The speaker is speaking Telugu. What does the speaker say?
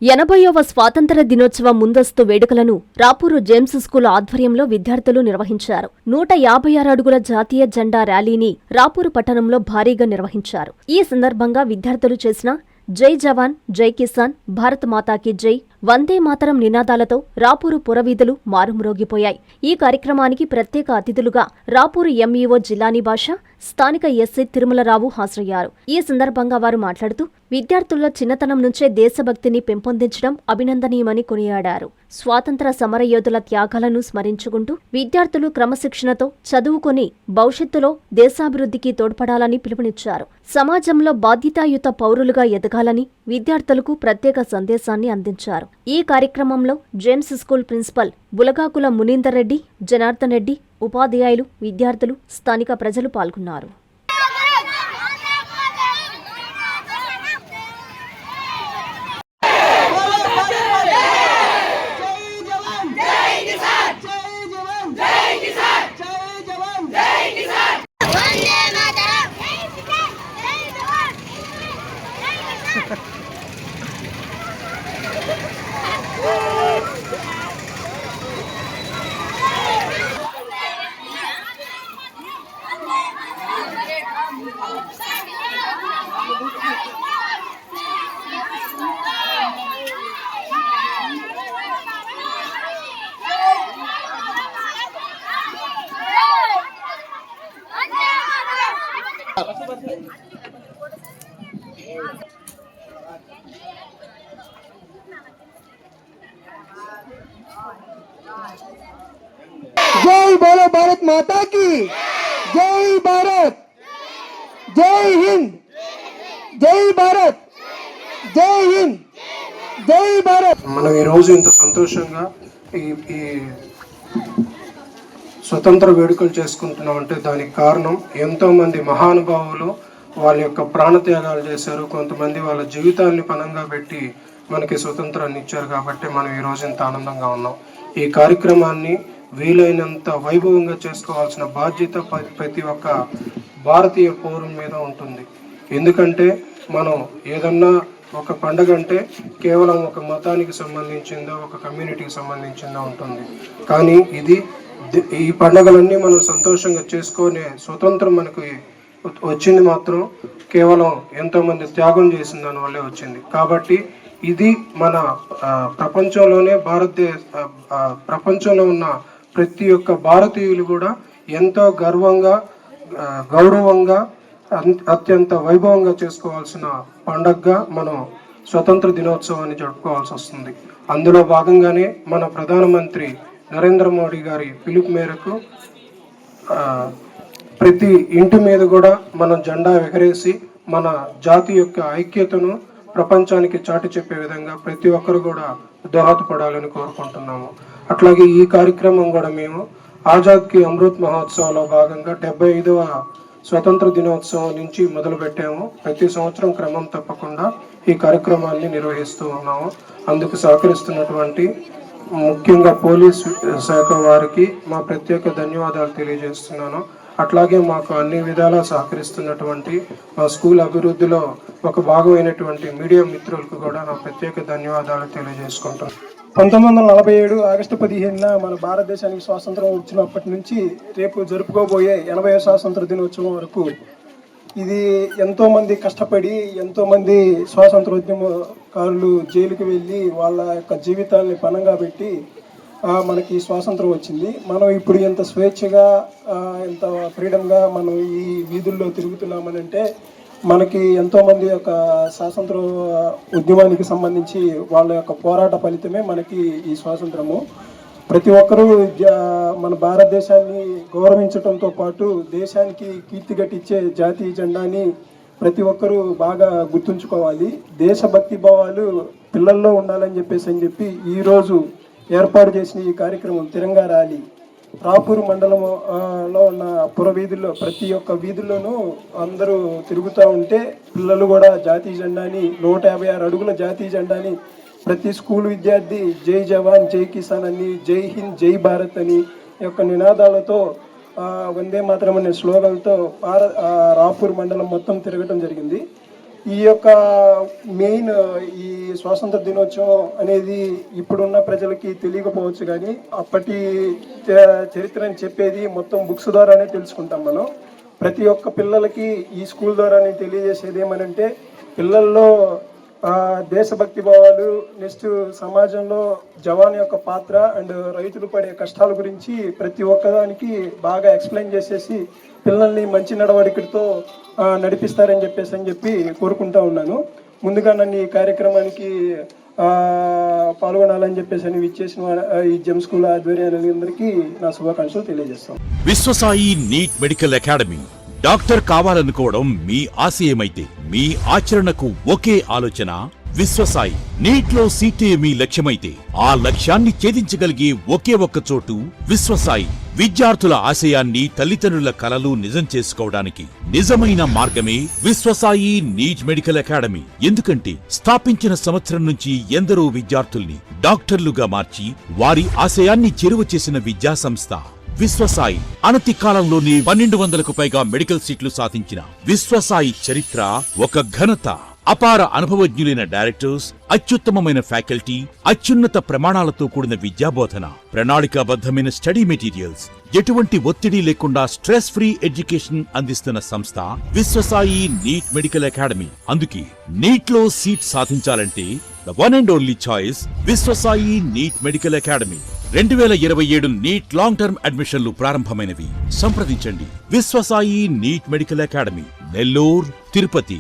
80వ స్వాతంత్ర దినోత్సవ ముందస్తు వేడుకలను రాపూరు జేమ్స్ స్కూల్ ఆధ్వర్యంలో విద్యార్థులు నిర్వహించారు. 156 అడుగుల జాతీయ జెండా ర్యాలీని రాపూరు పట్టణంలో భారీగా నిర్వహించారు. ఈ సందర్భంగా విద్యార్థులు చేసిన జై జవాన్, జై కిసాన్, భారత్ మాతాకి జై, వందే మాతరం నినాదాలతో రాపూరు పురవీధులు మారుమ్రోగిపోయాయి. ఈ కార్యక్రమానికి ప్రత్యేక అతిథులుగా రాపూరు ఎంఈఓ జిల్లానీ భాష, స్థానిక ఎస్సీ తిరుమలరావు హాజరయ్యారు. ఈ సందర్భంగా వారు మాట్లాడుతూ విద్యార్థుల్లో చిన్నతనం నుంచే దేశభక్తిని పెంపొందించడం అభినందనీయమని కొనియాడారు. స్వాతంత్ర సమరయోధుల త్యాగాలను స్మరించుకుంటూ విద్యార్థులు క్రమశిక్షణతో చదువుకొని భవిష్యత్తులో దేశాభివృద్ధికి తోడ్పడాలని పిలుపునిచ్చారు. సమాజంలో బాధ్యతాయుత పౌరులుగా ఎదగాలని విద్యార్థులకు ప్రత్యేక సందేశాన్ని అందించారు. ఈ కార్యక్రమంలో James school principal Bulagakula Munindar Reddy, Janardhan Reddy, ఉపాధ్యాయులు, విద్యార్థులు, స్థానిక ప్రజలు పాల్గొన్నారు. जय बोलो भारत माता की जय, भारत जय हिंद, जय भारत जय हिंद, जय भारत. మనం ఈ రోజు ఇంత సంతోషంగా ఈ స్వతంత్ర వేడుకలు చేసుకుంటున్నాం అంటే దానికి కారణం ఎంతో మంది మహానుభావులు వాళ్ళ యొక్క ప్రాణత్యాగాలు చేశారు. కొంతమంది వాళ్ళ జీవితాన్ని పణంగా పెట్టి మనకి స్వతంత్రాన్ని ఇచ్చారు. కాబట్టి మనం ఈ రోజు ఇంత ఆనందంగా ఉన్నాం. ఈ కార్యక్రమాన్ని వీలైనంత వైభవంగా చేసుకోవాల్సిన బాధ్యత ప్రతి ఒక్క భారతీయ పౌరుని మీద ఉంటుంది. ఎందుకంటే మనం ఏదన్నా ఒక పండగ అంటే కేవలం ఒక మతానికి సంబంధించిందో ఒక కమ్యూనిటీకి సంబంధించిందో ఉంటుంది. కానీ ఈ పండగలన్నీ మనం సంతోషంగా చేసుకునే స్వతంత్రం మనకు వచ్చింది మాత్రం కేవలం ఎంతోమంది త్యాగం చేసిన దాని వల్లే వచ్చింది. కాబట్టి ఇది మన ప్రపంచంలోనే ప్రపంచంలో ఉన్న ప్రతి ఒక్క భారతీయులు కూడా ఎంతో గర్వంగా, గౌరవంగా, అత్యంత వైభవంగా చేసుకోవాల్సిన పండగగా మనం స్వతంత్ర దినోత్సవాన్ని జరుపుకోవాల్సి వస్తుంది. అందులో భాగంగానే మన ప్రధానమంత్రి నరేంద్ర మోడీ గారి పిలుపు మేరకు ప్రతి ఇంటి మీద కూడా మనం జెండా ఎగరేసి మన జాతి యొక్క ఐక్యతను ప్రపంచానికి చాటి చెప్పే విధంగా ప్రతి ఒక్కరు కూడా దోహదపడాలని కోరుకుంటున్నాము. అట్లాగే ఈ కార్యక్రమం కూడా మేము ఆజాద్ కి అమృత్ మహోత్సవంలో భాగంగా 75వ స్వతంత్ర దినోత్సవం నుంచి మొదలు పెట్టాము. ప్రతి సంవత్సరం క్రమం తప్పకుండా ఈ కార్యక్రమాన్ని నిర్వహిస్తూ ఉన్నాము. అందుకు సహకరిస్తున్నటువంటి ముఖ్యంగా పోలీస్ శాఖ వారికి మా ప్రత్యేక ధన్యవాదాలు తెలియజేస్తున్నాను. అట్లాగే మాకు అన్ని విధాలా సహకరిస్తున్నటువంటి మా స్కూల్ అభివృద్ధిలో ఒక భాగమైనటువంటి మీడియా మిత్రులకు కూడా నా ప్రత్యేక ధన్యవాదాలు తెలియజేసుకుంటున్నాను. 1947 ఆగస్టు 15న మన భారతదేశానికి స్వాతంత్రం వచ్చినప్పటి నుంచి రేపు జరుపుకోబోయే 80వ స్వాతంత్ర దినోత్సవం వరకు ఇది ఎంతోమంది కష్టపడి ఎంతోమంది స్వాతంత్రోద్యమకారులు జైలుకి వెళ్ళి వాళ్ళ యొక్క జీవితాన్ని పణంగా పెట్టి మనకి స్వాతంత్రం వచ్చింది. మనం ఇప్పుడు ఎంత స్వేచ్ఛగా ఎంత ఫ్రీడమ్గా మనం ఈ వీధుల్లో తిరుగుతున్నామని అంటే మనకి ఎంతోమంది యొక్క స్వాతంత్ర ఉద్యమానికి సంబంధించి వాళ్ళ యొక్క పోరాట ఫలితమే మనకి ఈ స్వాతంత్రము. ప్రతి ఒక్కరూ మన భారతదేశాన్ని గౌరవించడంతో పాటు దేశానికి కీర్తిగట్టించే జాతీయ జెండాని ప్రతి ఒక్కరూ బాగా గుర్తుంచుకోవాలి. దేశభక్తి భావాలు పిల్లల్లో ఉండాలని చెప్పి ఈరోజు ఏర్పాటు చేసిన ఈ కార్యక్రమం తిరంగా ర్యాలీ రాపూరు మండలంలో ఉన్న పురవీధుల్లో ప్రతి ఒక్క వీధుల్లోనూ అందరూ తిరుగుతూ ఉంటే పిల్లలు కూడా జాతీయ జెండాని 156 అడుగుల జాతీయ జెండాని ప్రతి స్కూల్ విద్యార్థి జై జవాన్, జై కిసాన్ అని, జై హింద్, జై భారత్ అని యొక్క నినాదాలతో వందే మాతరం అనే స్లోగన్తో రాపూర్ మండలం మొత్తం తిరగటం జరిగింది. ఈ యొక్క మెయిన్ ఈ స్వాతంత్ర దినోత్సవం అనేది ఇప్పుడున్న ప్రజలకి తెలియకపోవచ్చు, కానీ అప్పటి చరిత్రని చెప్పేది మొత్తం బుక్స్ ద్వారానే తెలుసుకుంటాం మనం. ప్రతి ఒక్క పిల్లలకి ఈ స్కూల్ ద్వారానే తెలియజేసేది ఏమనంటే పిల్లల్లో దేశభక్తి భావాలు, నెక్స్ట్ సమాజంలో జవాన్ యొక్క పాత్ర అండ్ రైతులు పడే కష్టాల గురించి ప్రతి ఒక్కదానికి బాగా ఎక్స్ప్లెయిన్ చేసేసి పిల్లల్ని మంచి నడవడికతో నడిపిస్తారని చెప్పి కోరుకుంటా ఉన్నాను. ముందుగా నన్ను ఈ కార్యక్రమానికి పాల్గొనాలని చెప్పేసి విచ్చేసిన ఈ జెమ్ స్కూల్ ఆధ్వర్యాలందరికీ నా శుభాకాంక్షలు తెలియజేస్తాం. Vishwasai NEET medical academy. Doctor కావాలనుకోవడం మీ ఆశయమైతే మీ ఆచరణకు ఒకే ఆలోచన విశ్వసాయి. నీట్లో సీటే మీ లక్ష్యమైతే ఆ లక్ష్యాన్ని ఛేదించగలిగే ఒకే ఒక్క చోటు విశ్వసాయి. విద్యార్థుల ఆశయాన్ని, తల్లిదండ్రుల కలలు నిజం చేసుకోవడానికి నిజమైన మార్గమే విశ్వసాయి నీట్ మెడికల్ అకాడమీ. ఎందుకంటే స్థాపించిన సంవత్సరం నుంచి ఎందరో విద్యార్థుల్ని డాక్టర్లుగా మార్చి వారి ఆశయాన్ని చేరువ చేసిన విద్యా సంస్థ విశ్వసాయి. అనతి కాలంలోనే 1200కు పైగా మెడికల్ సీట్లు సాధించిన విశ్వసాయి చరిత్ర ఒక ఘనత. అపార అనుభవజ్ఞులైన డైరెక్టర్స్, అత్యుత్తమమైన ఫ్యాకల్టీ, అత్యున్నత ప్రమాణాలతో కూడిన విద్యాబోధన, ప్రణాళికాబద్ధమైన స్టడీ మెటీరియల్స్, ఎటువంటి ఒత్తిడి లేకుండా స్ట్రెస్ ఫ్రీ ఎడ్యుకేషన్ అందిస్తున్న సంస్థ విశ్వసాయి నీట్ మెడికల్ అకాడమీ. అందుకే నీట్ లో సీట్ సాధించాలంటే the one and only choice Viswasai NEET medical academy. 2027 NEET long term అడ్మిషన్లు ప్రారంభమైనవి. సంప్రదించండి Viswasai NEET medical academy, Nellore, Tirupati.